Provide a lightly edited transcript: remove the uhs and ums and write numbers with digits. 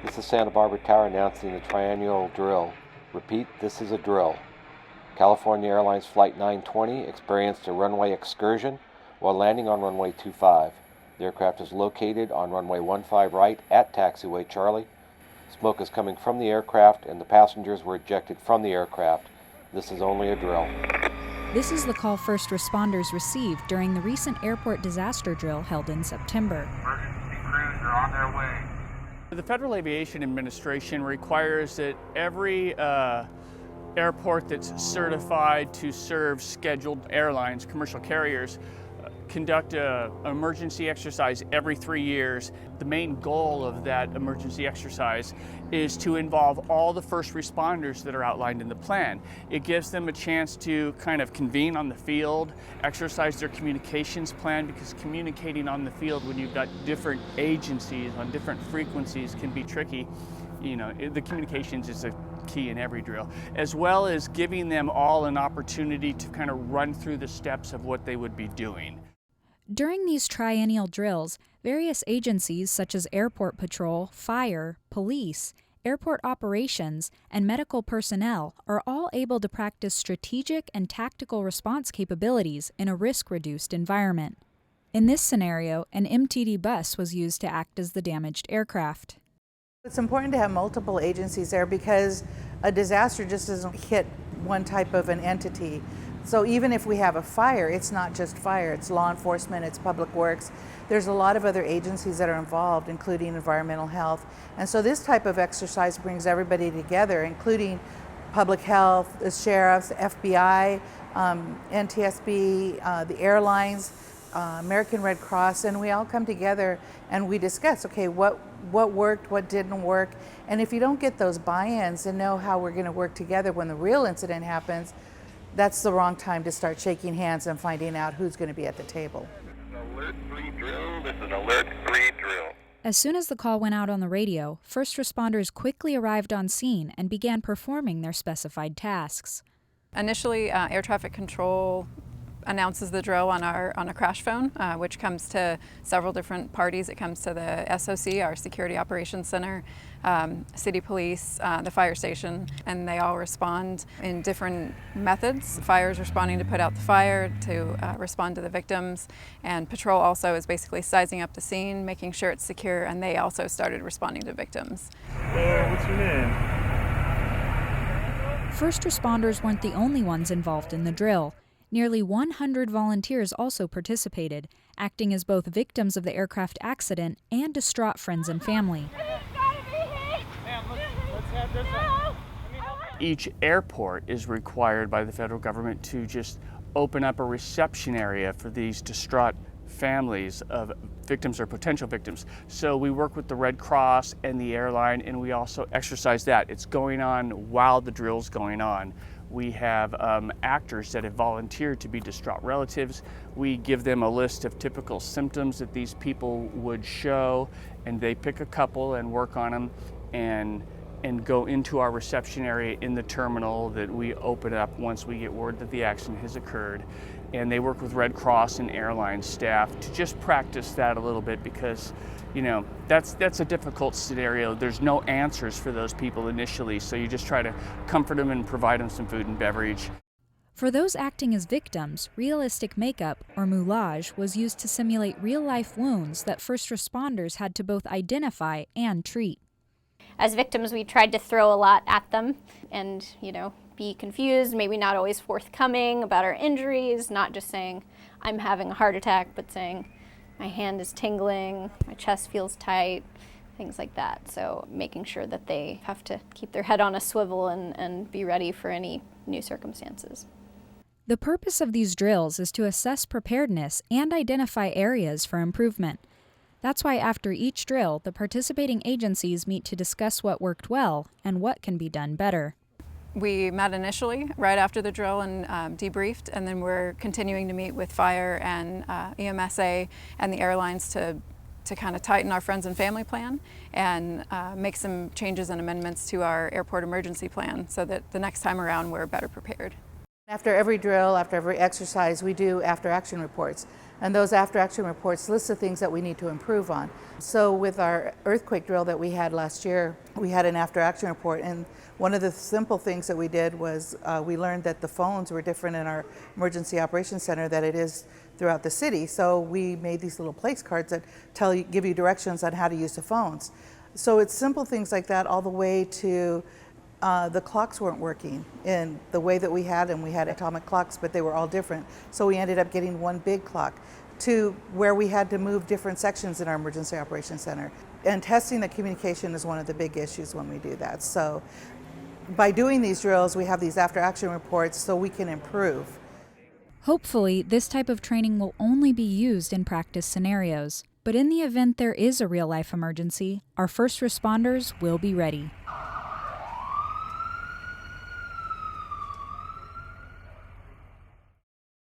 This is Santa Barbara Tower announcing the triennial drill. Repeat, this is a drill. California Airlines Flight 920 experienced a runway excursion while landing on runway 25. The aircraft is located on runway 15 right at taxiway Charlie. Smoke is coming from the aircraft and the passengers were ejected from the aircraft. This is only a drill. This is the call first responders received during the recent airport disaster drill held in September. Emergency crews are on their way. The Federal Aviation Administration requires that every airport that's certified to serve scheduled airlines, commercial carriers, conduct an emergency exercise every 3 years. The main goal of that emergency exercise is to involve all the first responders that are outlined in the plan. It gives them a chance to kind of convene on the field, exercise their communications plan, because communicating on the field when you've got different agencies on different frequencies can be tricky. You know, the communications is a key in every drill, as well as giving them all an opportunity to kind of run through the steps of what they would be doing. During these triennial drills, various agencies such as Airport Patrol, Fire, Police, Airport Operations, and medical personnel are all able to practice strategic and tactical response capabilities in a risk-reduced environment. In this scenario, an MTD bus was used to act as the damaged aircraft. It's important to have multiple agencies there because a disaster just doesn't hit one type of an entity. So even if we have a fire, it's not just fire, it's law enforcement, it's public works. There's a lot of other agencies that are involved, including environmental health. And so this type of exercise brings everybody together, including public health, the sheriffs, FBI, NTSB, the airlines, American Red Cross, and we all come together and we discuss, okay, what worked, what didn't work. And if you don't get those buy-ins and know how we're going to work together when the real incident happens, that's the wrong time to start shaking hands and finding out who's going to be at the table. Alert 3 drill. This is Alert 3 drill. As soon as the call went out on the radio, first responders quickly arrived on scene and began performing their specified tasks. Initially, air traffic control announces the drill on a crash phone, which comes to several different parties. It comes to the SOC, our Security Operations Center, City Police, the fire station, and they all respond in different methods. Fire is responding to put out the fire, to respond to the victims, and patrol also is basically sizing up the scene, making sure it's secure, and they also started responding to victims. What's your name? First responders weren't the only ones involved in the drill. Nearly 100 volunteers also participated, acting as both victims of the aircraft accident and distraught friends and family. Each airport is required by the federal government to just open up a reception area for these distraught families of victims or potential victims. So we work with the Red Cross and the airline, and we also exercise that. It's going on while the drill's going on. We have actors that have volunteered to be distraught relatives. We give them a list of typical symptoms that these people would show, and they pick a couple and work on them and go into our reception area in the terminal that we open up once we get word that the accident has occurred. And they work with Red Cross and airline staff to just practice that a little bit because, you know, that's a difficult scenario. There's no answers for those people initially, so you just try to comfort them and provide them some food and beverage. For those acting as victims, realistic makeup, or moulage, was used to simulate real-life wounds that first responders had to both identify and treat. As victims, we tried to throw a lot at them and, be confused, maybe not always forthcoming about our injuries, not just saying, I'm having a heart attack, but saying, my hand is tingling, my chest feels tight, things like that. So making sure that they have to keep their head on a swivel and be ready for any new circumstances. The purpose of these drills is to assess preparedness and identify areas for improvement. That's why after each drill, the participating agencies meet to discuss what worked well and what can be done better. We met initially right after the drill and debriefed, and then we're continuing to meet with fire and EMSA and the airlines to kind of tighten our friends and family plan and make some changes and amendments to our airport emergency plan so that the next time around we're better prepared. After every drill, after every exercise, we do after action reports. And those after action reports list the things that we need to improve on. So with our earthquake drill that we had last year, we had an after action report, and one of the simple things that we did was we learned that the phones were different in our emergency operations center than it is throughout the city. So we made these little place cards that give you directions on how to use the phones. So it's simple things like that, all the way to the clocks weren't working in the way that we had them. We had atomic clocks, but they were all different. So we ended up getting one big clock, to where we had to move different sections in our emergency operations center. And testing the communication is one of the big issues when we do that. So by doing these drills, we have these after action reports so we can improve. Hopefully, this type of training will only be used in practice scenarios. But in the event there is a real-life emergency, our first responders will be ready.